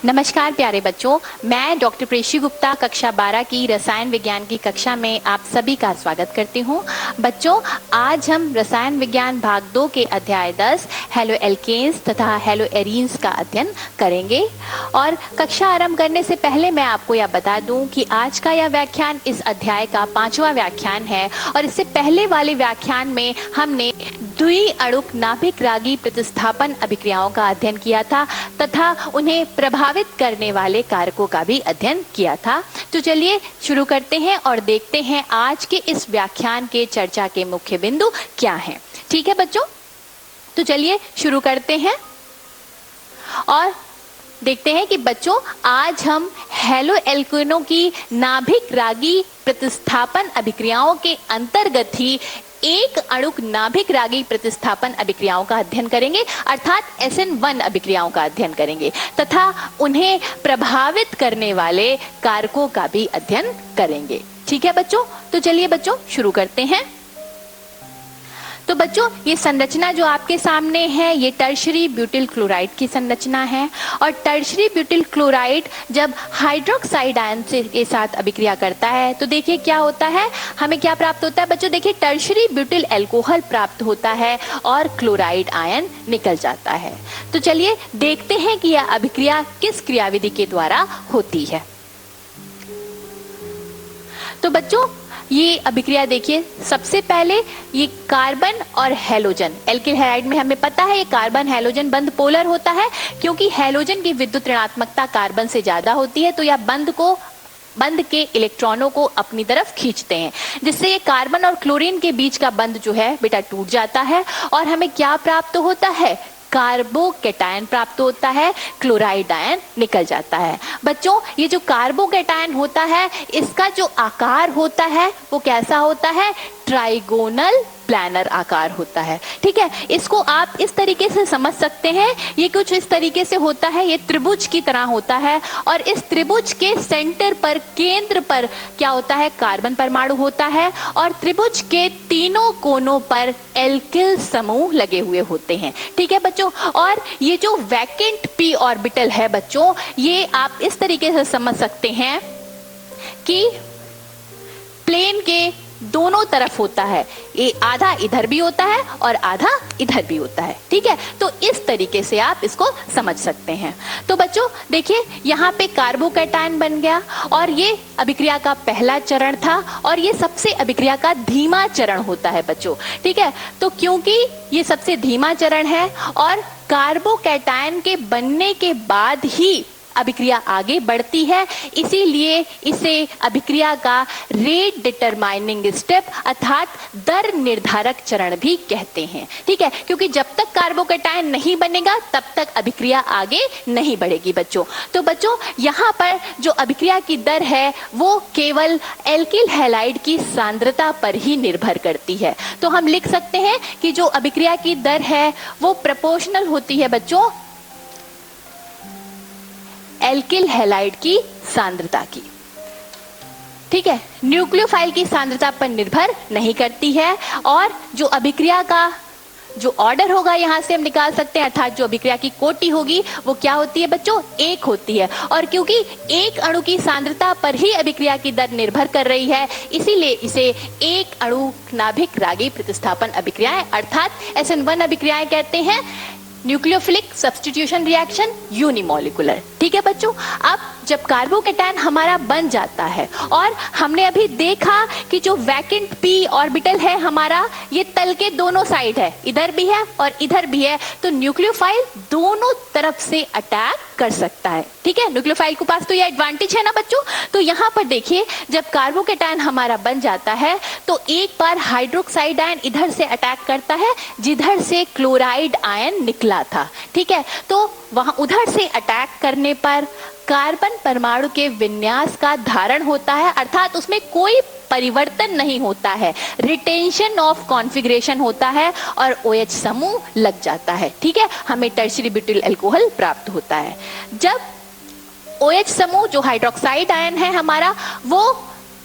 नमस्कार प्यारे बच्चों, मैं डॉक्टर प्रेषी गुप्ता कक्षा 12 की रसायन विज्ञान की कक्षा में आप सभी का स्वागत करती हूँ। बच्चों, आज हम रसायन विज्ञान भाग 2 के अध्याय 10 हेलो एल्केन्स तथा हेलो एरीन्स का अध्ययन करेंगे। और कक्षा आरंभ करने से पहले मैं आपको यह बता दूं कि आज का यह व्याख्यान इस अध्याय का 5वां व्याख्यान है और इससे पहले वाले व्याख्यान में हमने द्विअणुक नाभिक रागी प्रतिस्थापन अभिक्रियाओं का अध्ययन किया था तथा उन्हें प्रभावित करने वाले कारकों का भी अध्ययन किया था। तो चलिए शुरू करते हैं और देखते हैं आज के इस व्याख्यान के चर्चा के मुख्य बिंदु क्या हैं। ठीक है बच्चों, तो चलिए शुरू करते हैं और देखते हैं कि बच्चों आज हम हेलो एल्केनों की नाभिक रागी प्रतिस्थापन अभिक्रियाओं के अंतर्गत ही एक अणुक नाभिक रागी प्रतिस्थापन अभिक्रियाओं का अध्ययन करेंगे, अर्थात SN1 अभिक्रियाओं का अध्ययन करेंगे तथा उन्हें प्रभावित करने वाले कारकों का भी अध्ययन करेंगे। ठीक है बच्चों, तो चलिए बच्चों शुरू करते हैं। तो बच्चों, ये संरचना जो आपके सामने है ये टर्शरी ब्यूटिल क्लोराइड की संरचना है और टर्शरी ब्यूटिल क्लोराइड जब हाइड्रोक्साइड आयन के साथ अभिक्रिया करता है तो देखिए क्या होता है, हमें क्या प्राप्त होता है बच्चों। देखिए टर्शरी ब्यूटिल अल्कोहल प्राप्त होता है और क्लोराइड आयन निकल जाता है। तो चलिए देखते हैं कि यह अभिक्रिया किस क्रियाविधि के द्वारा होती है। तो बच्चों ये अभिक्रिया देखिए, सबसे पहले ये कार्बन और हेलोजन, एल्किल हैलाइड में हमें पता है ये कार्बन हेलोजन बंध पोलर होता है क्योंकि हेलोजन की विद्युत ऋणात्मकता कार्बन से ज्यादा होती है, तो यह बंध के इलेक्ट्रॉनों को अपनी तरफ खींचते हैं, जिससे ये कार्बन और क्लोरीन के बीच का बंध जो है बेटा टूट जाता है और हमें क्या प्राप्त होता है, कार्बोकैटायन प्राप्त होता है, क्लोराइड आयन निकल जाता है। बच्चों ये जो कार्बोकैटायन होता है इसका जो आकार होता है वो कैसा होता है, ट्राइगोनल प्लानर आकार होता है। ठीक है, इसको आप इस तरीके से समझ सकते हैं, ये कुछ इस तरीके से होता है, ये त्रिभुज की तरह होता है और इस त्रिभुज के सेंटर पर, केंद्र पर क्या होता है, कार्बन परमाणु होता है और त्रिभुज के तीनों कोनों पर एल्किल समूह लगे हुए होते हैं। ठीक है बच्चों, और ये जो वैकेंट p ऑर्बिटल है बच्चों, ये आप इस तरीके से समझ सकते हैं कि प्लेन के दोनों तरफ होता है, ये आधा इधर भी होता है और आधा इधर भी होता है। ठीक है, तो इस तरीके से आप इसको समझ सकते हैं। तो बच्चों देखिए यहाँ पे कार्बोकैटायन बन गया और ये अभिक्रिया का पहला चरण था और ये सबसे अभिक्रिया का धीमा चरण होता है बच्चों। ठीक है, तो क्योंकि ये सबसे धीमा चरण है और कार्बोकैटायन के बनने के बाद ही अभिक्रिया आगे बढ़ती है, इसीलिए इसे अभिक्रिया का रेट डिटरमाइनिंग स्टेप अर्थात दर निर्धारक चरण भी कहते हैं। ठीक है, क्योंकि जब तक कार्बोकैटायन नहीं बनेगा तब तक अभिक्रिया आगे नहीं बढ़ेगी बच्चों। तो बच्चों यहाँ पर जो अभिक्रिया की दर है वो केवल एल्किल हैलाइड की सांद्रता पर ही निर्भर करती है। तो हम लिख सकते हैं कि जो अभिक्रिया की दर है वो प्रोपोर्शनल होती है बच्चों एल्किल हैलाइड की सांद्रता की। ठीक है, न्यूक्लियोफाइल की सांद्रता पर निर्भर नहीं करती है और जो अभिक्रिया का जो ऑर्डर होगा यहां से हम निकाल सकते हैं, अर्थात जो अभिक्रिया की कोटि होगी वो क्या होती है बच्चों, एक होती है। और क्योंकि एक अणु की सांद्रता पर ही अभिक्रिया की दर निर्भर कर रही है, इसीलिए इसे एक अणु नाभिक रागी प्रतिस्थापन अभिक्रियाएं अर्थात SN1 अभिक्रियाएं कहते हैं, न्यूक्लियोफिलिक सब्स्टिट्यूशन रिएक्शन यूनिमोलिकुलर। ठीक है बच्चों, अब जब कार्बोकैटायन हमारा बन जाता है और हमने अभी देखा कि जो वैकेंट p ऑर्बिटल है हमारा ये तल के दोनों साइड है, इधर भी है और इधर भी है, तो न्यूक्लियोफाइल दोनों तरफ से अटैक कर सकता है। ठीक है, न्यूक्लियोफाइल के पास तो ये एडवांटेज है ना बच्चों। तो यहाँ पर देखिए जब कार्बोकैटायन हमारा बन जाता है तो एक बार हाइड्रोक्साइड आयन इधर से अटैक करता है जिधर से क्लोराइड आयन निकला था। ठीक है, तो वहां उधर से अटैक करने पर कार्बन परमाणु के विन्यास का धारण होता है, अर्थात उसमें कोई परिवर्तन नहीं होता है, रिटेंशन ऑफ कॉन्फ़िगरेशन होता है और OH समूह लग जाता है। ठीक है, हमें टर्शरी ब्यूटिल अल्कोहल प्राप्त होता है। जब OH समूह जो हाइड्रोक्साइड आयन है हमारा वो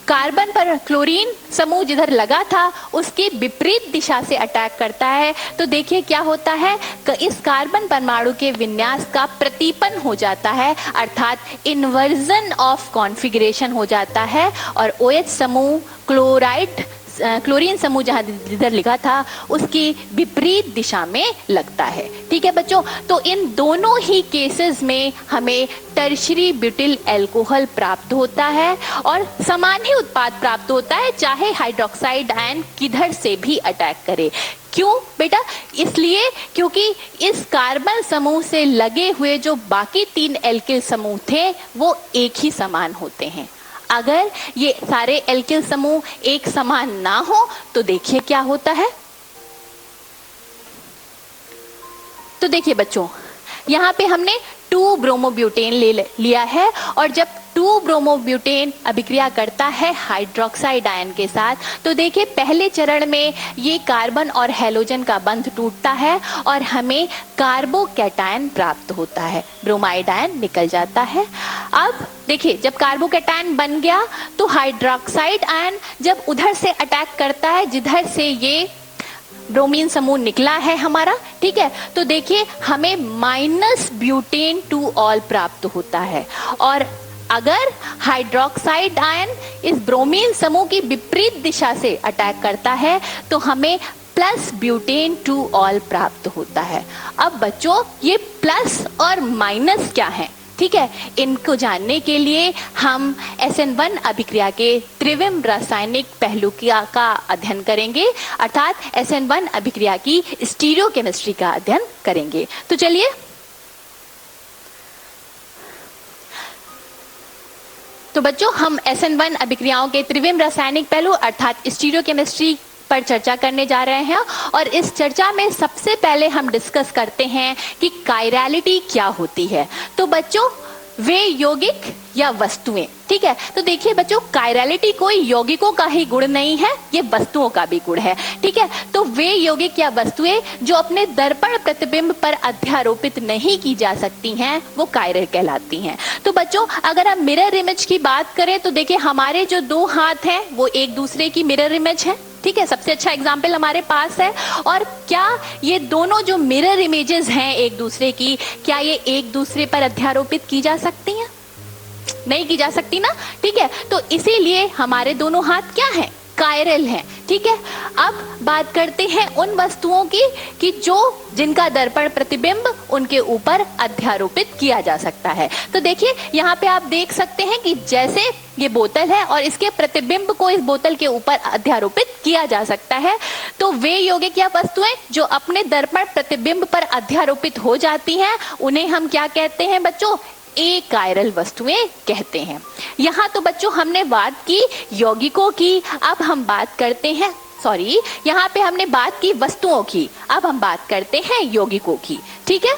कार्बन पर क्लोरीन समूह जिधर लगा था उसकी विपरीत दिशा से अटैक करता है, तो देखिए क्या होता है, इस कार्बन परमाणु के विन्यास का प्रतिपन हो जाता है, अर्थात इन्वर्जन ऑफ कॉन्फ़िगरेशन हो जाता है और OH समूह क्लोरीन समूह जहां जिधर लिखा था उसकी विपरीत दिशा में लगता है। ठीक है बच्चों, तो इन दोनों ही केसेस में हमें टर्शरी ब्यूटिल अल्कोहल प्राप्त होता है और समान ही उत्पाद प्राप्त होता है, चाहे हाइड्रोक्साइड आयन किधर से भी अटैक करे। क्यों बेटा? इसलिए क्योंकि इस कार्बन समूह से लगे हुए जो बाकी 3 एल्किल समूह थे वो एक ही समान होते हैं। अगर ये सारे एल्किल समूह एक समान ना हो तो देखिए क्या होता है। तो देखिए बच्चों, यहाँ पे हमने 2 ब्रोमोब्यूटेन लिया है और जब 2 ब्रोमोब्यूटेन अभिक्रिया करता है हाइड्रोक्साइड आयन के साथ, तो देखिए पहले चरण में ये कार्बन और हैलोजन का बंध टूटता है और हमें कार्बोकैटायन प्राप्त होता है, ब्रोमाइड आयन निकल जाता है। अब देखिए जब कार्बोकैटायन बन गया तो हाइड्रोक्साइड आयन जब उधर से अटैक करता है जिधर से ये ब्रोमीन समूह निकला है हमारा, ठीक है, तो देखिए हमें माइनस ब्यूटेन 2 ऑल प्राप्त होता है और अगर हाइड्रोक्साइड आयन इस ब्रोमीन समूह की विपरीत दिशा से अटैक करता है तो हमें प्लस ब्यूटेन 2 ऑल प्राप्त होता है। अब बच्चों ये प्लस और माइनस क्या है, ठीक है, इनको जानने के लिए हम SN1 अभिक्रिया के त्रिविम रासायनिक पहलू का अध्ययन करेंगे, अर्थात SN1 अभिक्रिया की स्टीरियोकेमिस्ट्री का अध्ययन करेंगे। तो चलिए तो बच्चों हम SN1 अभिक्रियाओं के त्रिविम रासायनिक पहलू अर्थात स्टीरियोकेमिस्ट्री पर चर्चा करने जा रहे हैं और इस चर्चा में सबसे पहले हम डिस्कस करते हैं कि कायरलिटी क्या होती है। तो बच्चों वे यौगिक या वस्तुएं, ठीक है, तो देखिए बच्चों कायरलिटी कोई यौगिकों का ही गुण नहीं है, ये वस्तुओं का भी गुण है, ठीक है। तो वे यौगिक या वस्तुएं जो अपने दर्पण प्रतिबिंब पर अध्यारोपित नहीं की जा सकती हैं वो कायरल कहलाती हैं। तो बच्चों अगर हम मिरर इमेज की बात करें तो देखिए हमारे जो 2 हाथ हैं वो एक दूसरे की मिरर इमेज है, ठीक है, सबसे अच्छा एग्जाम्पल हमारे पास है। और क्या ये दोनों जो मिरर इमेजेस हैं एक दूसरे की, क्या ये एक दूसरे पर अध्यारोपित की जा सकती हैं? नहीं की जा सकती ना, ठीक है, तो इसीलिए हमारे दोनों हाथ क्या हैं, कायरल हैं, ठीक है। अब बात करते हैं उन वस्तुओं की कि जो जिनका दर्पण प्रतिबिंब उनके ऊपर अध्यारोपित किया जा सकता है। तो देखिए यहाँ पे आप देख सकते हैं कि जैसे ये बोतल है और इसके प्रतिबिंब को इस बोतल के ऊपर अध्यारोपित किया जा सकता है, तो वे यौगिक या वस्तुएं जो अपने दर्पण प्रतिबिंब पर अध्यारोपित हो जाती हैं उन्हें हम क्या कहते हैं बच्चों, अकायरल वस्तुएं कहते हैं। यहाँ तो बच्चों हमने बात की यौगिकों की, अब हम बात करते हैं, सॉरी यहाँ पे हमने बात की वस्तुओं की, अब हम बात करते हैं यौगिकों की, ठीक है।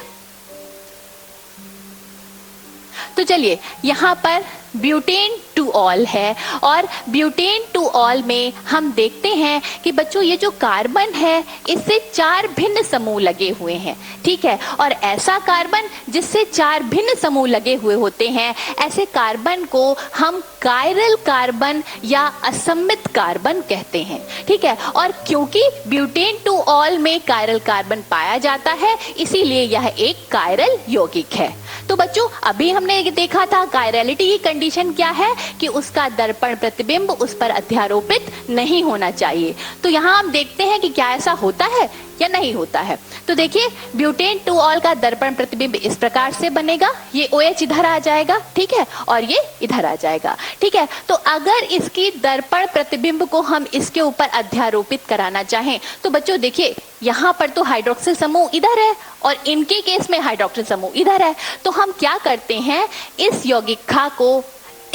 तो चलिए यहाँ पर ब्यूटेन 2 ऑल है और ब्यूटेन 2 ऑल में हम देखते हैं कि बच्चों ये जो कार्बन है इससे 4 भिन्न समूह लगे हुए हैं, ठीक है, और ऐसा कार्बन जिससे 4 भिन्न समूह लगे हुए होते हैं ऐसे कार्बन को हम कायरल कार्बन या असम्मित कार्बन कहते हैं, ठीक है। और क्योंकि ब्यूटेन 2 ऑल में कायरल कार्बन पाया जाता है इसीलिए यह एक कायरल यौगिक है। तो बच्चों अभी हमने देखा था कायरलिटी की कंडीशन क्या है कि उसका दर्पण प्रतिबिंब उस पर अध्यारोपित नहीं होना चाहिए। तो यहाँ हम देखते हैं कि क्या ऐसा होता है या नहीं होता है। तो देखिए ब्यूटेन 2 ऑल का दर्पण प्रतिबिंब इस प्रकार से बनेगा, ये OH इधर आ जाएगा, ठीक है, और ये इधर आ जाएगा, ठीक है। तो अगर इसकी दर्पण प्रतिबिंब को हम इसके ऊपर अध्यारोपित कराना चाहें तो बच्चों देखिए यहाँ पर तो हाइड्रोक्सिल समूह इधर है और इनके केस में हाइड्रोक्सिल समूह इधर है, तो हम क्या करते हैं इस यौगिका को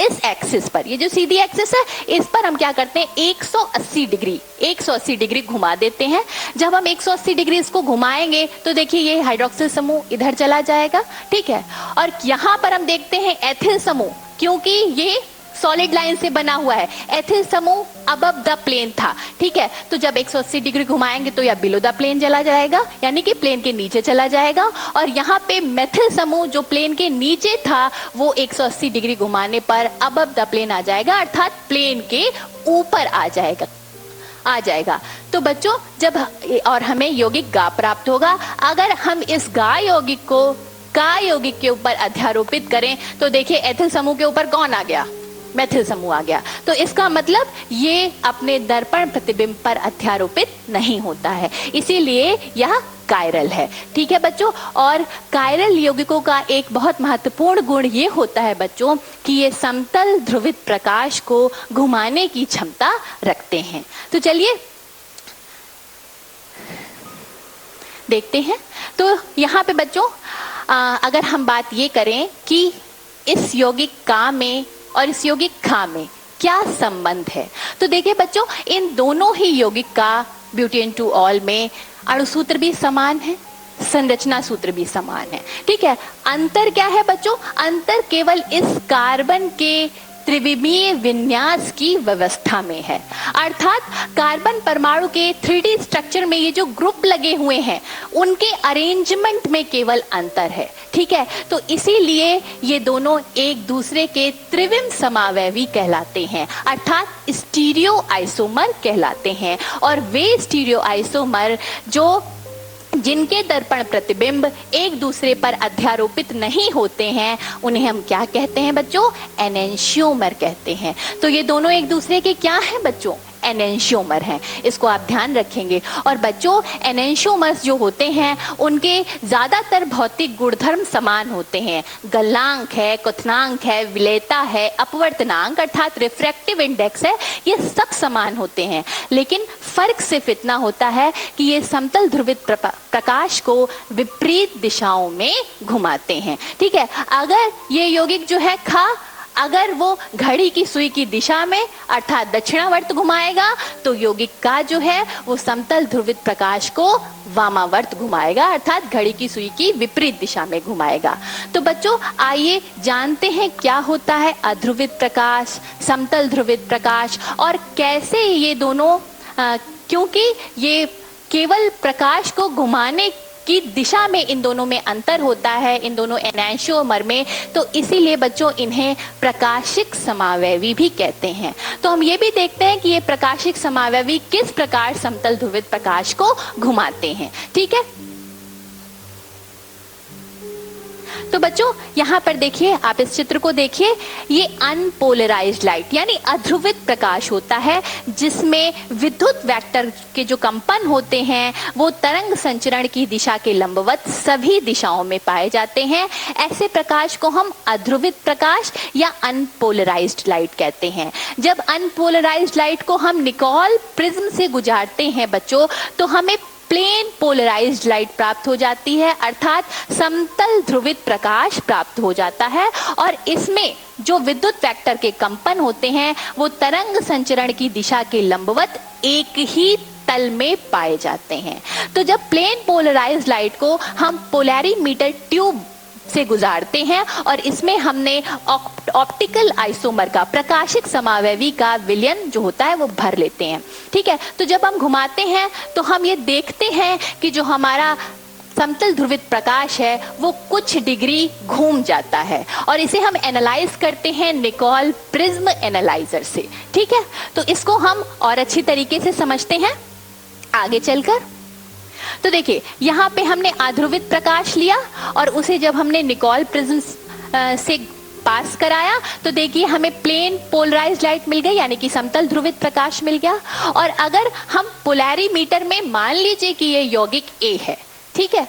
इस एक्सिस पर, ये जो सीधी एक्सिस है इस पर हम क्या करते हैं 180 डिग्री घुमा देते हैं। जब हम 180 डिग्री इसको घुमाएंगे तो देखिए ये हाइड्रोक्सिल समूह इधर चला जाएगा, ठीक है। और यहाँ पर हम देखते हैं एथिल समूह, क्योंकि ये सॉलिड लाइन से बना हुआ है। एथिल समूह अबव द प्लेन था, ठीक है। तो जब 180 डिग्री घुमाएंगे तो यह बिलो द प्लेन चला जाएगा, यानी कि प्लेन के नीचे चला जाएगा। और यहाँ पे मेथिल समूह जो प्लेन के नीचे था वो 180 डिग्री घुमाने पर अबव द प्लेन आ जाएगा, अर्थात प्लेन के ऊपर आ जाएगा। तो बच्चों जब और हमें यौगिक गा प्राप्त होगा। अगर हम इस गा यौगिक को का यौगिक के ऊपर अध्यारोपित करें तो देखिए एथिल समूह के ऊपर कौन आ गया, मेथिल समूह आ गया। तो इसका मतलब ये अपने दर्पण प्रतिबिंब पर अध्यारोपित नहीं होता है, इसीलिए यह कायरल है, ठीक है बच्चों। और कायरल यौगिकों का एक बहुत महत्वपूर्ण गुण ये होता है बच्चों कि ये समतल ध्रुवित प्रकाश को घुमाने की क्षमता रखते हैं। तो चलिए देखते हैं। तो यहाँ पे बच्चों अगर हम बात ये करें कि इस यौगिक का में और इस यौगिक खा में क्या संबंध है, तो देखिए बच्चों इन दोनों ही यौगिक का ब्यूटेन टू ऑल में अणुसूत्र भी समान है, संरचना सूत्र भी समान है, ठीक है। अंतर क्या है बच्चों, अंतर केवल इस कार्बन के त्रिविमीय विन्यास की व्यवस्था में है। अर्थात कार्बन परमाणु के 3D स्ट्रक्चर में ये जो ग्रुप लगे हुए हैं उनके अरेंजमेंट में केवल अंतर है, ठीक है। तो इसीलिए ये दोनों एक दूसरे के त्रिविम समावयवी कहलाते हैं, अर्थात स्टीरियो आइसोमर कहलाते हैं। और वे स्टीरियो आइसोमर जिनके दर्पण प्रतिबिंब एक दूसरे पर अध्यारोपित नहीं होते हैं उन्हें हम क्या कहते हैं बच्चों, एनेंशियोमर कहते हैं। तो ये दोनों एक दूसरे के क्या हैं बच्चों, एनेंशियोमर हैं, इसको आप ध्यान रखेंगे। और बच्चों एनेंशियोमर्स जो होते हैं उनके ज्यादातर भौतिक गुणधर्म समान होते हैं। गलनांक है, क्वथनांक है, विलेयता है, अपवर्तनांक अर्थात रिफ्रैक्टिव इंडेक्स है, ये सब समान होते हैं। लेकिन फर्क सिर्फ इतना होता है कि ये समतल ध्रुवित प्रकाश को विपरीत दिशाओं में घुमाते हैं, ठीक है। अगर ये यौगिक जो है खा अगर वो घड़ी की सुई की दिशा में अर्थात दक्षिणावर्त घुमाएगा तो यौगिक का जो है वो समतल ध्रुवित प्रकाश को वामावर्त घुमाएगा, अर्थात घड़ी की सुई की विपरीत दिशा में घुमाएगा। तो बच्चों आइए जानते हैं क्या होता है अध्रुवित प्रकाश, समतल ध्रुवित प्रकाश और कैसे ये दोनों क्योंकि ये केवल प्रकाश को घुमाने की दिशा में इन दोनों में अंतर होता है, इन दोनों एनेंशियोमर में, तो इसीलिए बच्चों इन्हें प्रकाशिक समावयवी भी कहते हैं। तो हम ये भी देखते हैं कि ये प्रकाशिक समावयवी किस प्रकार समतल ध्रुवित प्रकाश को घुमाते हैं, ठीक है। तो बच्चों यहाँ पर देखिए, आप इस चित्र को देखिए, ये अनपोलराइज्ड लाइट यानी अध्रुवित प्रकाश होता है जिसमें विद्युत वेक्टर के जो कंपन होते हैं वो तरंग संचरण की दिशा के लंबवत सभी दिशाओं में पाए जाते हैं। ऐसे प्रकाश को हम अध्रुवित प्रकाश या अनपोलराइज्ड लाइट कहते हैं। जब अनपोलराइज्ड लाइट को हम निकोल प्रिज्म से गुजारते हैं बच्चों तो हमें प्लेन पोलराइज्ड लाइट प्राप्त हो जाती है, अर्थात समतल ध्रुवित प्रकाश प्राप्त हो जाता है। और इसमें जो विद्युत वेक्टर के कंपन होते हैं वो तरंग संचरण की दिशा के लंबवत एक ही तल में पाए जाते हैं। तो जब प्लेन पोलराइज्ड लाइट को हम पोलैरीमीटर ट्यूब से गुजारते हैं और इसमें हमने ऑप्टिकल आइसोमर का प्रकाशिक समावयवी का विलयन जो होता है वो भर लेते हैं, ठीक है। तो जब हम घुमाते हैं तो हम ये देखते हैं कि जो हमारा समतल ध्रुवित प्रकाश है वो कुछ डिग्री घूम जाता है और इसे हम एनालाइज करते हैं निकोल प्रिज्म एनालाइजर से, ठीक है। तो इसको हम और अच्छी तरीके से समझते हैं आगे चलकर। तो देखिए यहाँ पे हमने अध्रुवित प्रकाश लिया और उसे जब हमने निकोल प्रिज्म से पास कराया तो देखिए हमें प्लेन पोलराइज्ड लाइट मिल गई यानी कि समतल ध्रुवित प्रकाश मिल गया। और अगर हम पोलैरीमीटर में मान लीजिए कि ये यौगिक A है, ठीक है,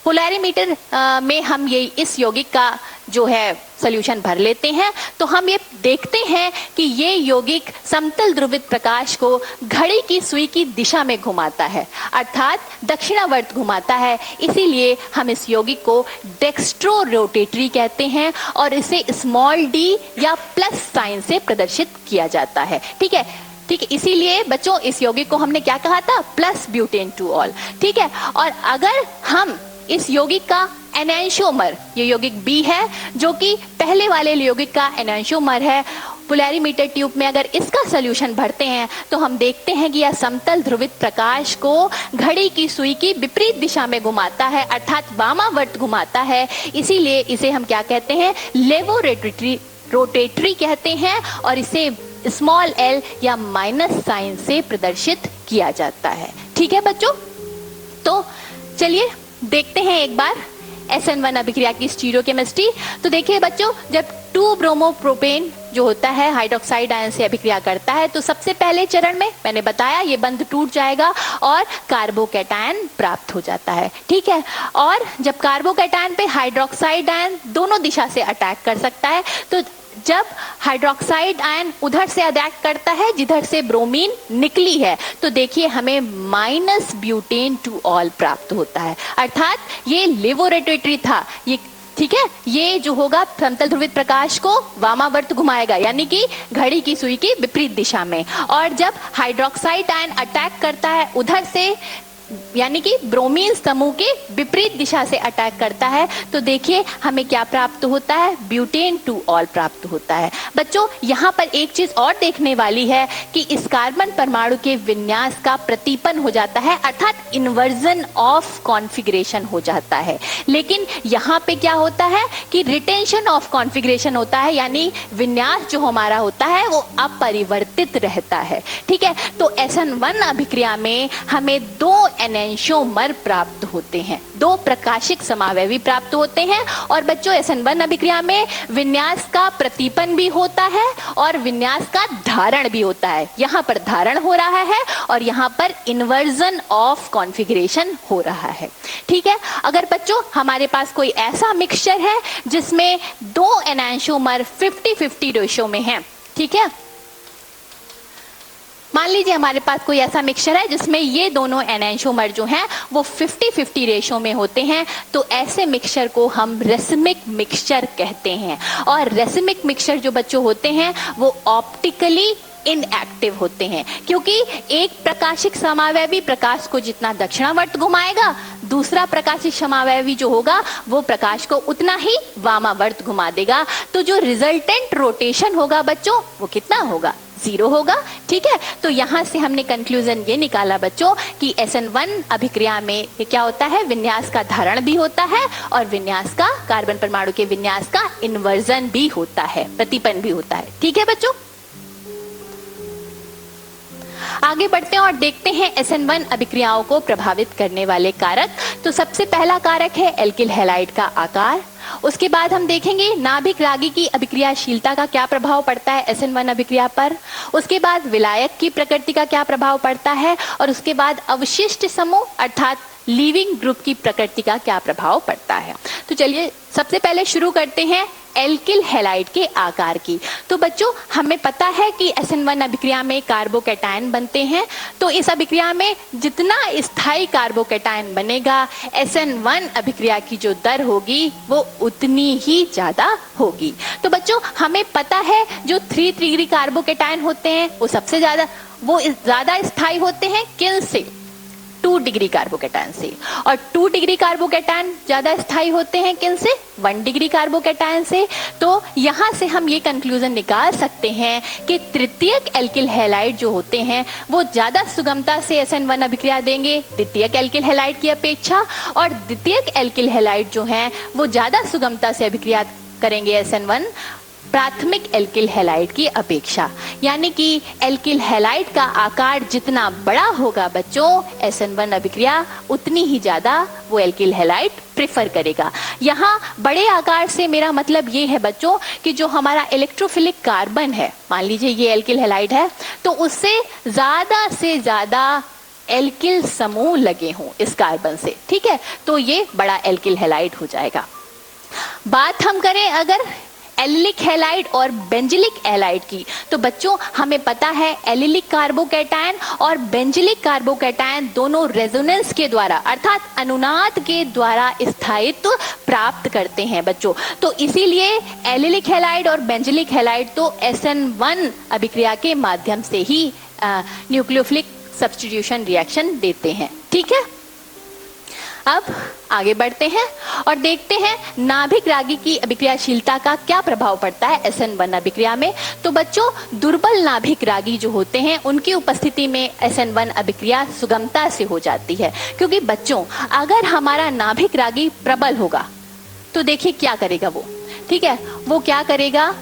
पोलैरीमीटर में हम ये इस यौगिक का जो है सॉल्यूशन भर लेते हैं तो हम ये देखते हैं कि ये यौगिक समतल ध्रुवित प्रकाश को घड़ी की सुई की दिशा में घुमाता है, अर्थात दक्षिणावर्त घुमाता है। इसीलिए हम इस यौगिक को डेक्स्ट्रो रोटेटरी कहते हैं और इसे स्मॉल d या प्लस साइन से प्रदर्शित किया जाता है, ठीक है। ठीक है, इसीलिए बच्चों इस यौगिक को हमने क्या कहा था, प्लस ब्यूटेन टू ऑल, ठीक है। और अगर हम इस यौगिक का एनेंशियोमर, ये यौगिक B है जो कि पहले वाले यौगिक का एनेंशियोमर है, पोलैरिमीटर ट्यूब में अगर इसका सोल्यूशन भरते हैं तो हम देखते हैं कि यह समतल ध्रुवित प्रकाश को घड़ी की सुई की विपरीत दिशा में घुमाता है, अर्थात वामावर्त घुमाता है। इसीलिए इसे हम क्या कहते हैं, लेवोरोटेटरी कहते हैं, और इसे स्मॉल एल या माइनस साइन से प्रदर्शित किया जाता है। ठीक है बच्चों, तो चलिए देखते हैं एक बार SN1 अभिक्रिया की स्टीरियोकेमिस्ट्री। तो देखिए बच्चों, जब 2 ब्रोमोप्रोपेन जो होता है हाइड्रोक्साइड आयन से अभिक्रिया करता है तो सबसे पहले चरण में मैंने बताया ये बंध टूट जाएगा और कार्बोकैटायन प्राप्त हो जाता है। ठीक है, और जब कार्बोकैटायन पे हाइड्रोक्साइड आयन दोनों दिशा से अटैक कर सकता है, तो जब हाइड्रोक्साइड आयन उधर से अटैक करता है जिधर से ब्रोमीन निकली है, तो देखिए हमें माइनस ब्यूटेन टू ऑल प्राप्त होता है, अर्थात ये लेवोरोटेटरी था ये। ठीक है, ये जो होगा समतल ध्रुवित प्रकाश को वामावर्त घुमाएगा, यानी कि घड़ी की सुई की विपरीत दिशा में। और जब हाइड्रोक्साइड आयन अटैक करता है उधर से, यानी कि ब्रोमीन समूह के विपरीत दिशा से अटैक करता है, तो देखिए हमें क्या प्राप्त होता है, ब्यूटेन टू ऑल प्राप्त होता है। बच्चों यहाँ पर एक चीज और देखने वाली है कि इस कार्बन परमाणु के विन्यास का प्रतिपन हो जाता है, अर्थात इन्वर्जन ऑफ कॉन्फ़िगरेशन हो जाता है। लेकिन यहाँ पे क्या होता है कि रिटेंशन ऑफ कॉन्फ़िगरेशन होता है, यानी विन्यास जो हमारा होता है वो अपरिवर्तित रहता है। ठीक है, तो SN1 अभिक्रिया में हमें 2 एनेंशियोमर प्राप्त होते हैं, 2 प्रकाशिक समावयवी प्राप्त होते हैं। और बच्चों SN1 अभिक्रिया में विन्यास का प्रतिपन भी होता है और विन्यास का धारण भी होता है। यहाँ पर धारण हो रहा है और यहाँ पर इन्वर्जन ऑफ कॉन्फ़िगरेशन हो रहा है। ठीक है, अगर बच्चों हमारे पास कोई ऐसा मिक्सचर है जिसमें 2 एनेंशियोमर 50-50 रेशियो में है, ठीक है, मान लीजिए हमारे पास कोई ऐसा मिक्सचर है जिसमें ये दोनों एनेंशियोमर जो हैं वो 50-50 रेशियो में होते हैं, तो ऐसे मिक्सचर को हम रेसिमिक मिक्सचर कहते हैं। और रेसिमिक मिक्सचर जो बच्चों होते हैं वो ऑप्टिकली इनएक्टिव होते हैं, क्योंकि एक प्रकाशिक समावयवी प्रकाश को जितना दक्षिणावर्त घुमाएगा, दूसरा प्रकाशिक समावयवी जो होगा वो प्रकाश को उतना ही वामावर्त घुमा देगा। तो जो रिजल्टेंट रोटेशन होगा बच्चों वो कितना होगा, 0 होगा। ठीक है, तो यहां से हमने कंक्लूजन ये निकाला बच्चों कि SN1 अभिक्रिया में क्या होता है, विन्यास का धारण भी होता है और विन्यास का, कार्बन परमाणु के विन्यास का इन्वर्जन भी होता है, प्रतिपन भी होता है। ठीक है बच्चों, आगे बढ़ते हैं और देखते हैं SN1 अभिक्रियाओं को प्रभावित करने वाले कारक। तो सबसे पहला कारक है एल्किल हैलाइड का आकार। उसके बाद हम देखेंगे नाभिक रागी की अभिक्रियाशीलता का क्या प्रभाव पड़ता है SN1 अभिक्रिया पर। उसके बाद विलायक की प्रकृति का क्या प्रभाव पड़ता है, और उसके बाद अवशिष्ट समूह अर्थात लीविंग ग्रुप की प्रकृति का क्या प्रभाव पड़ता है। तो चलिए सबसे पहले शुरू करते हैं एल्किल हैलाइड के आकार की। तो बच्चों हमें पता है कि SN1 अभिक्रिया में कार्बोकैटायन बनते हैं, तो इस अभिक्रिया में जितना स्थायी कार्बोकैटायन बनेगा SN1 अभिक्रिया की जो दर होगी वो उतनी ही ज्यादा होगी। तो बच्चों हमें पता है जो 3 डिग्री कार्बोकैटायन होते हैं वो सबसे ज्यादा स्थायी होते हैं किन से, 2 डिग्री कार्बोकैटायन से, और 2 डिग्री कार्बोकैटायन ज्यादा स्थायी होते हैं किन से, 1 डिग्री कार्बोकैटायन से। तो यहां से हम ये कंक्लूजन निकाल सकते हैं कि तृतीयक एल्किल हैलाइड जो होते हैं वो ज्यादा सुगमता से SN1 अभिक्रिया देंगे द्वितीयक एल्किल हैलाइड की अपेक्षा, और द्वितीयक एल्किल हैलाइड जो हैं वो ज्यादा सुगमता से अभिक्रिया करेंगे SN1 प्राथमिक एल्किल हैलाइड की अपेक्षा। यानी कि एल्किल हैलाइड का आकार जितना बड़ा होगा बच्चों SN1 अभिक्रिया उतनी ही ज्यादा वो एल्किल हैलाइड प्रेफर करेगा। यहाँ बड़े आकार से मेरा मतलब ये है बच्चों कि जो हमारा इलेक्ट्रोफिलिक कार्बन है, मान लीजिए ये एल्किल हैलाइड है, तो उससे ज्यादा एल्किल समूह लगे हों इस कार्बन से, ठीक है, तो ये बड़ा एल्किल हैलाइड हो जाएगा। बात हम करें अगर एलिलिक हैलाइड और बेंजिलिक हैलाइड की, तो बच्चों हमें पता है एलिलिक कार्बोकैटायन और बेंजिलिक कार्बोकैटायन दोनों रेजोनेंस के द्वारा अर्थात अनुनाद के द्वारा स्थायित्व प्राप्त करते हैं बच्चों। तो इसीलिए एलिलिक हैलाइड और बेंजिलिक हैलाइड तो SN1 अभिक्रिया के माध्यम से ही न्यूक्लियोफिलिक सब्स्टिट्यूशन रिएक्शन देते हैं। ठीक है, अब आगे बढ़ते हैं और देखते हैं नाभिक रागी की अभिक्रियाशीलता का क्या प्रभाव पड़ता है SN1 अभिक्रिया में। तो बच्चों, दुर्बल नाभिक रागी जो होते हैं उनकी उपस्थिति में SN1 अभिक्रिया सुगमता से हो जाती है। क्योंकि बच्चों, अगर हमारा नाभिक रागी प्रबल होगा तो देखिए क्या करेगा वो, ठीक है, वो क्या करेगा,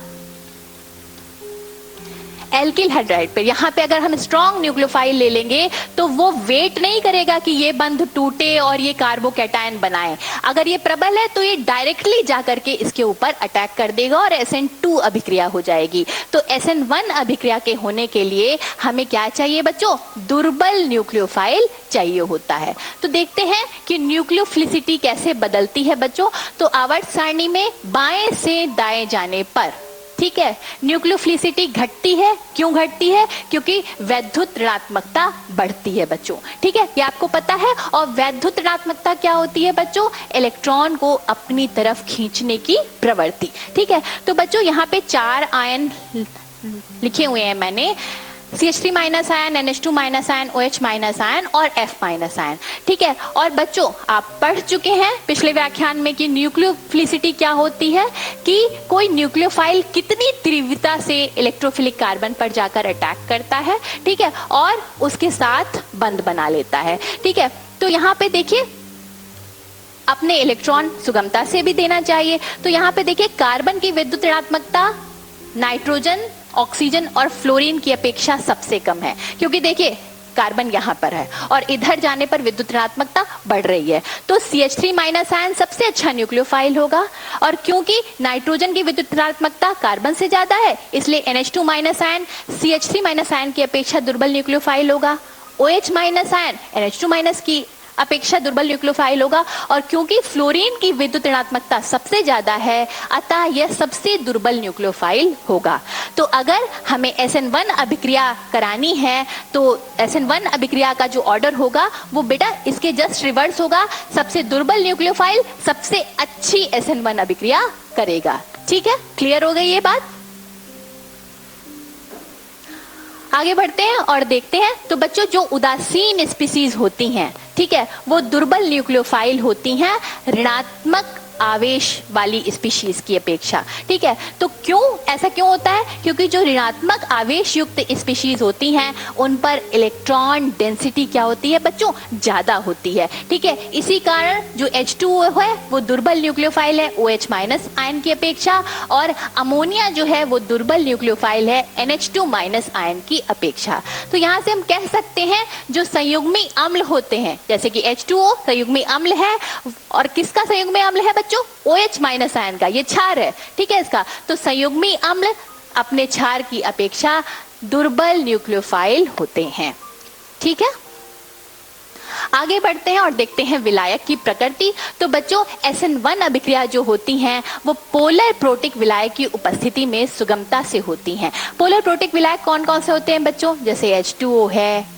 एल्किल हाइड्राइड पे, यहाँ पे अगर हम स्ट्रॉन्ग न्यूक्लियोफाइल ले लेंगे तो वो वेट नहीं करेगा कि ये बंध टूटे और ये कार्बोकैटायन बनाए। अगर ये प्रबल है तो ये डायरेक्टली जाकर के इसके ऊपर अटैक कर देगा और SN2 अभिक्रिया हो जाएगी। तो SN1 अभिक्रिया के होने के लिए हमें क्या चाहिए बच्चों, दुर्बल न्यूक्लियोफाइल चाहिए होता है। तो देखते हैं कि न्यूक्लियोफिलिसिटी कैसे बदलती है बच्चों। तो आवर्त सारणी में बाएं से दाएं जाने पर, ठीक है, न्यूक्लियोफिलिसिटी घटती है। क्यों घटती है? क्योंकि वैद्युत ऋणात्मकता बढ़ती है बच्चों, ठीक है, ये आपको पता है। और वैद्युत ऋणात्मकता क्या होती है बच्चों? इलेक्ट्रॉन को अपनी तरफ खींचने की प्रवृत्ति, ठीक है। तो बच्चों, यहाँ पे 4 आयन लिखे हुए हैं मैंने, CH3 minus ion, NH2 minus ion, OH minus ion और F माइनस आयन, ठीक है। और बच्चों, आप पढ़ चुके हैं पिछले व्याख्यान में कि न्यूक्लियोफिलिसिटी क्या होती है, कि कोई न्यूक्लियोफाइल कितनी तीव्रता से इलेक्ट्रोफिलिक कार्बन पर जाकर अटैक करता है, ठीक है, और उसके साथ बंध बना लेता है, ठीक है। तो यहाँ पे देखिए, अपने इलेक्ट्रॉन सुगमता से भी देना चाहिए। तो यहाँ पे देखिए, कार्बन की विद्युत ऋणात्मकता नाइट्रोजन, ऑक्सीजन और फ्लोरीन की अपेक्षा सबसे कम है, क्योंकि देखिए कार्बन यहाँ पर है और इधर जाने पर विद्युत ऋणात्मकता बढ़ रही है। तो CH3 माइनस आयन सबसे अच्छा न्यूक्लियोफाइल होगा, और क्योंकि नाइट्रोजन की विद्युत ऋणात्मकता कार्बन से ज्यादा है, इसलिए NH2 minus ion CH3 minus ion की अपेक्षा दुर्बल न्यूक्लियोफाइल होगा। OH minus ion NH2 minus की अपेक्षा दुर्बल न्यूक्लियोफाइल होगा, और क्योंकि फ्लोरीन की विद्युत ऋणात्मकता सबसे ज्यादा है, अतः यह सबसे दुर्बल न्यूक्लियोफाइल होगा। तो अगर हमें SN1 अभिक्रिया करानी है तो SN1 अभिक्रिया का जो ऑर्डर होगा वो बेटा इसके जस्ट रिवर्स होगा। सबसे दुर्बल न्यूक्लियोफाइल सबसे अच्छी SN1 अभिक्रिया करेगा, ठीक है, क्लियर हो गई ये बात। आगे बढ़ते हैं और देखते हैं। तो बच्चों, जो उदासीन स्पीसीज होती हैं, ठीक है, वो दुर्बल न्यूक्लियोफाइल होती हैं ऋणात्मक आवेश वाली स्पीशीज की अपेक्षा, ठीक है। तो क्यों ऐसा क्यों होता है? क्योंकि जो ऋणात्मक आवेश युक्त स्पीशीज होती हैं उन पर इलेक्ट्रॉन डेंसिटी क्या होती है बच्चों? ज्यादा होती है, ठीक है। इसी कारण जो H2O है वो दुर्बल न्यूक्लियोफाइल है OH माइनस आयन की अपेक्षा, और अमोनिया जो है वो दुर्बल न्यूक्लियोफाइल है NH2 माइनस आयन की अपेक्षा। तो यहाँ से हम कह सकते हैं जो संयुग्मी अम्ल होते हैं, जैसे कि H2O संयुग्मी अम्ल है, और किसका संयुग्मी अम्ल है बच्चों? OH माइनस आयन का, ये क्षार है, ठीक है इसका। तो संयुग्मी अम्ल अपने क्षार की अपेक्षा दुर्बल न्यूक्लियोफाइल होते हैं, ठीक है। आगे बढ़ते हैं और देखते हैं विलायक की प्रकृति। तो बच्चों, SN1 अभिक्रिया जो होती हैं वो पोलर प्रोटिक विलायक की उपस्थिति में सुगमता से होती हैं। पोलर प्रोटिक विलायक कौन कौन से होते हैं बच्चों? जैसे H2O है,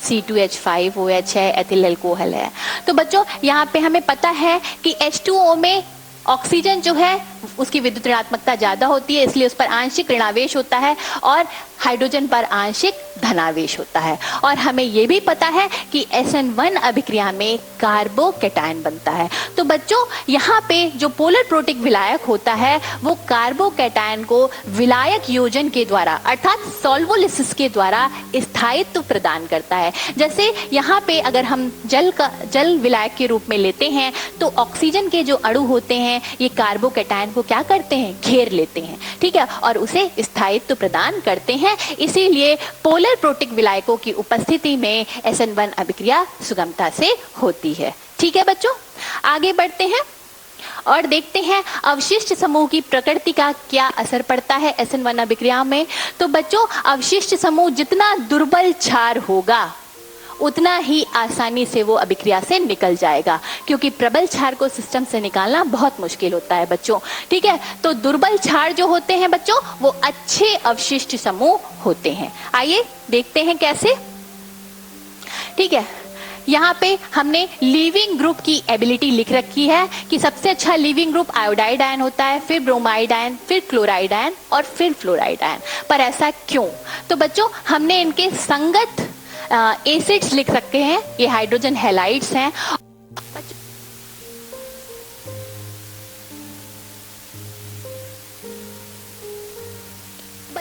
C2H5OH है, एथिल अल्कोहल है। तो बच्चों, यहाँ पे हमें पता है कि H2O में ऑक्सीजन जो है उसकी विद्युत ऋणात्मकता ज्यादा होती है, इसलिए उस पर आंशिक ऋणावेश होता है, और हाइड्रोजन पर आंशिक धनावेश होता है। और हमें यह भी पता है कि SN1 अभिक्रिया में कार्बोकैटायन बनता है। तो बच्चों, यहाँ पे जो पोलर प्रोटिक विलायक होता है वो कार्बोकैटायन को विलायक योजन के द्वारा अर्थात सॉल्वोलिसिस के द्वारा स्थायित्व प्रदान करता है। जैसे यहाँ पे अगर हम जल विलायक के रूप में लेते हैं तो ऑक्सीजन के जो अणु होते हैं ये कार्बोकैटायन को क्या करते हैं? घेर लेते हैं, ठीक है, और उसे स्थायित्व प्रदान करते हैं। इसीलिए पोलर प्रोटिक विलायकों की उपस्थिति में SN1 अभिक्रिया सुगमता से होती है, ठीक है बच्चों। आगे बढ़ते हैं और देखते हैं अवशिष्ट समूह की प्रकृति का क्या असर पड़ता है SN1 अभिक्रिया में। तो बच्चों, अवशिष्ट समूह जितना दुर्बल क्षार होगा उतना ही आसानी से वो अभिक्रिया से निकल जाएगा, क्योंकि प्रबल क्षार को सिस्टम से निकालना बहुत मुश्किल होता है बच्चों, ठीक है। तो दुर्बल क्षार जो होते हैं बच्चों वो अच्छे अवशिष्ट समूह होते हैं। आइए देखते हैं कैसे, ठीक है। यहाँ पे हमने लीविंग ग्रुप की एबिलिटी लिख रखी है कि सबसे अच्छा लीविंग ग्रुप आयोडाइड आयन होता है, फिर ब्रोमाइड आयन, फिर क्लोराइड आयन और फिर फ्लोराइड आयन। पर ऐसा क्यों? तो बच्चों, हमने इनके संगत एसिड्स लिख सकते हैं, ये हाइड्रोजन हैलाइड्स हैं।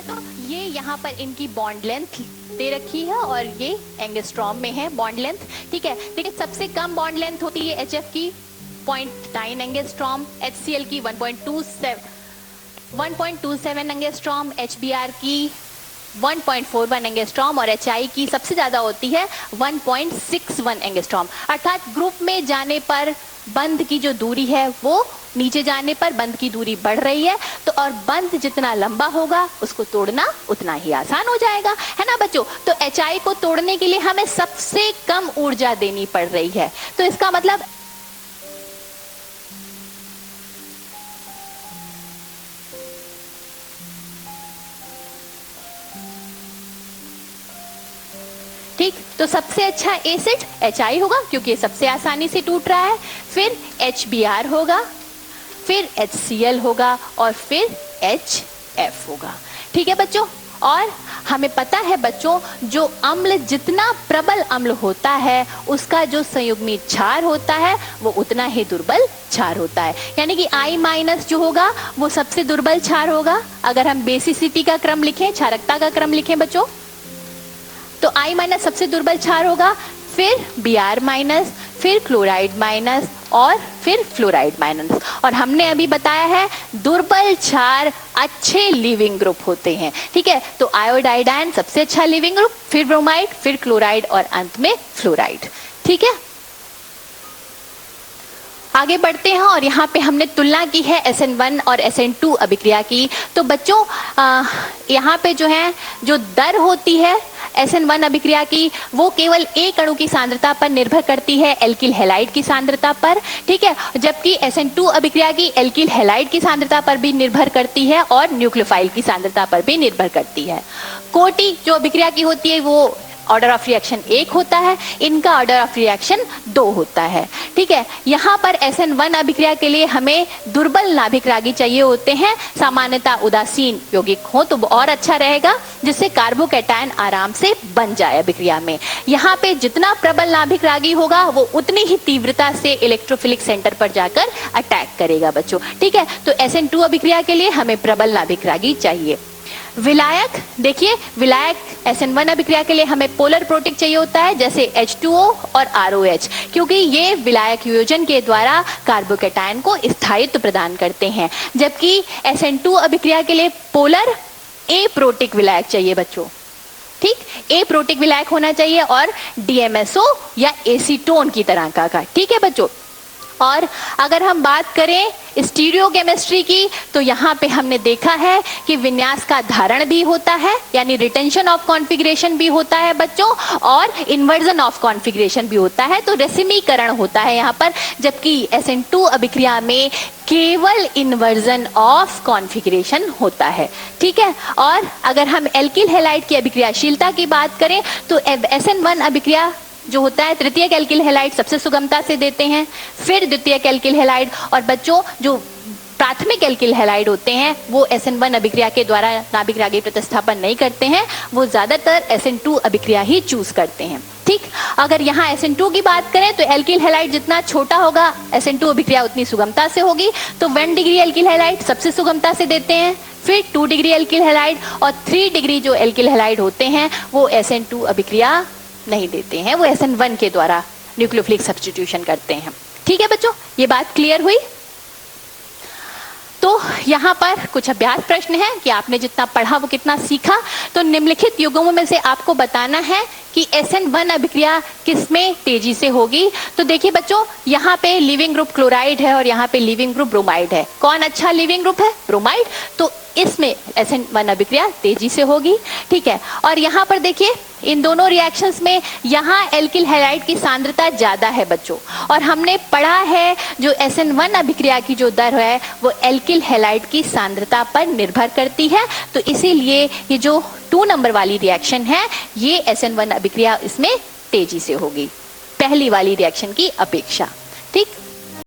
बच्चों ये यहाँ पर इनकी बॉन्ड लेंथ दे रखी है और ये एंगस्ट्रॉम में है बॉन्ड लेंथ। ठीक है, देखिए सबसे कम बॉन्ड लेंथ होती है HF की 0.9 एंगस्ट्रॉम, HCl की 1.27 एंगस्ट्रॉम, HBr की 1.41 एंगस्ट्रॉम और HI की सबसे ज्यादा होती है 1.61 एंगस्ट्रॉम। अर्थात ग्रुप में जाने पर बंध की जो दूरी है वो नीचे जाने पर बंध की दूरी बढ़ रही है, तो और बंध जितना लंबा होगा उसको तोड़ना उतना ही आसान हो जाएगा, है ना बच्चों। तो HI को तोड़ने के लिए हमें सबसे कम ऊर्जा देनी पड़ रही है, तो इसका मतलब ठीक, तो सबसे अच्छा एसिड HI होगा क्योंकि ये सबसे आसानी से टूट रहा है, फिर HBr होगा, फिर HCl होगा और फिर HF होगा। ठीक है बच्चों, और हमें पता है बच्चों जो अम्ल जितना प्रबल अम्ल होता है उसका जो संयुग्मी क्षार होता है वो उतना ही दुर्बल क्षार होता है, यानी कि I- जो होगा वो सबसे दुर्बल क्षार होगा। अगर हम बेसिसिटी का क्रम लिखें, क्षारकता का क्रम लिखें बच्चों, तो I- सबसे दुर्बल क्षार होगा, फिर Br-, फिर क्लोराइड माइनस और फिर फ्लोराइड माइनस। और हमने अभी बताया है दुर्बल क्षार अच्छे लिविंग ग्रुप होते हैं। ठीक है, तो आयोडाइडाइन सबसे अच्छा लिविंग ग्रुप, फिर ब्रोमाइड, फिर क्लोराइड और अंत में फ्लोराइड। ठीक है, आगे बढ़ते हैं और यहाँ पे हमने तुलना की है SN1 और SN2 अभिक्रिया की। तो बच्चों यहाँ पे जो है जो दर होती है SN1 अभिक्रिया की वो केवल एक अणु की सांद्रता पर निर्भर करती है, एल्किल हैलाइड की सांद्रता पर। ठीक है, जबकि SN2 अभिक्रिया की एल्किल हैलाइड की सांद्रता पर भी निर्भर करती है और न्यूक्लियोफाइल की सांद्रता पर भी निर्भर करती है। कोटि जो अभिक्रिया की होती है वो ऑर्डर ऑफ रिएक्शन 1 होता है, इनका ऑर्डर ऑफ रिएक्शन 2 होता है। ठीक है, यहाँ पर SN1 अभिक्रिया के लिए हमें दुर्बल नाभिक रागी चाहिए होते हैं, सामान्यतः उदासीन यौगिक हो तो और अच्छा रहेगा, जिससे कार्बोकैटायन आराम से बन जाए अभिक्रिया में। यहाँ पे जितना प्रबल नाभिक रागी होगा वो उतनी ही तीव्रता से इलेक्ट्रोफिलिक सेंटर पर जाकर अटैक करेगा बच्चों। ठीक है, तो SN2 अभिक्रिया के लिए हमें प्रबल नाभिक रागी चाहिए। विलायक, देखिए विलायक SN1 अभिक्रिया के लिए हमें पोलर प्रोटिक चाहिए होता है, जैसे H2O और ROH, क्योंकि ये विलायक योजन के द्वारा कार्बोकैटायन को स्थायित्व प्रदान करते हैं। जबकि SN2 अभिक्रिया के लिए पोलर ए प्रोटिक विलायक चाहिए बच्चों। ठीक, ए प्रोटिक विलायक होना चाहिए और DMSO या एसीटोन की तरह का। ठीक है बच्चों, और अगर हम बात करें स्टीरियोकेमिस्ट्री की तो यहाँ पे हमने देखा है कि विन्यास का धारण भी होता है, यानी रिटेंशन ऑफ कॉन्फ़िगरेशन भी होता है बच्चों, और इन्वर्जन ऑफ कॉन्फ़िगरेशन भी होता है, तो रेसिमीकरण होता है यहाँ पर। जबकि SN2 अभिक्रिया में केवल इन्वर्जन ऑफ कॉन्फ़िगरेशन होता है। ठीक है, और अगर हम एल्किल हैलाइड की अभिक्रियाशीलता की बात करें तो SN1 अभिक्रिया जो होता है तृतीयक एल्किल हैलाइड सबसे सुगमता से देते हैं, फिर द्वितीयक एल्किल हैलाइड, और बच्चों जो प्राथमिक एल्किल हैलाइड होते हैं वो SN1 अभिक्रिया के द्वारा नाभिक रागी प्रतिस्थापन नहीं करते हैं, वो ज्यादातर SN2 अभिक्रिया ही चूज करते हैं। ठीक, अगर यहाँ SN2 की बात करें तो एल्किल हैलाइड जितना छोटा होगा SN2 अभिक्रिया उतनी सुगमता से होगी, तो 1 डिग्री एल्किल हैलाइड सबसे सुगमता से देते हैं, फिर 2 डिग्री एल्किल हैलाइड और 3 डिग्री जो एल्किल हैलाइड होते हैं वो SN2 अभिक्रिया नहीं देते हैं, वो SN1 के द्वारा न्यूक्लियोफिलिक सब्स्टिट्यूशन करते हैं। ठीक है बच्चों, ये बात क्लियर हुई। तो यहाँ पर कुछ अभ्यास प्रश्न है कि आपने जितना पढ़ा वो कितना सीखा। तो निम्नलिखित युग्मों में से आपको बताना है कि SN1 अभिक्रिया किसमें तेजी से होगी। तो देखिए बच्चों, यहाँ पे लिविंग ग्रुप क्लोराइड है और यहाँ पे लिविंग ग्रुप ब्रोमाइड है। कौन अच्छा लिविंग ग्रुप है? ब्रोमाइड। तो इसमें SN1 अभिक्रिया तेजी से होगी। ठीक है, और यहाँ पर देखिए इन दोनों रिएक्शंस में यहाँ एल्किल हैलाइड की सांद्रता ज्यादा है बच्चों, और हमने पढ़ा है जो SN1 अभिक्रिया की जो दर है वो एल्किल हैलाइड की सांद्रता पर निर्भर करती है। तो इसीलिए ये जो 2 नंबर वाली रिएक्शन है ये SN1 अभिक्रिया इसमें तेजी से होगी पहली वाली रिएक्शन की अपेक्षा। ठीक।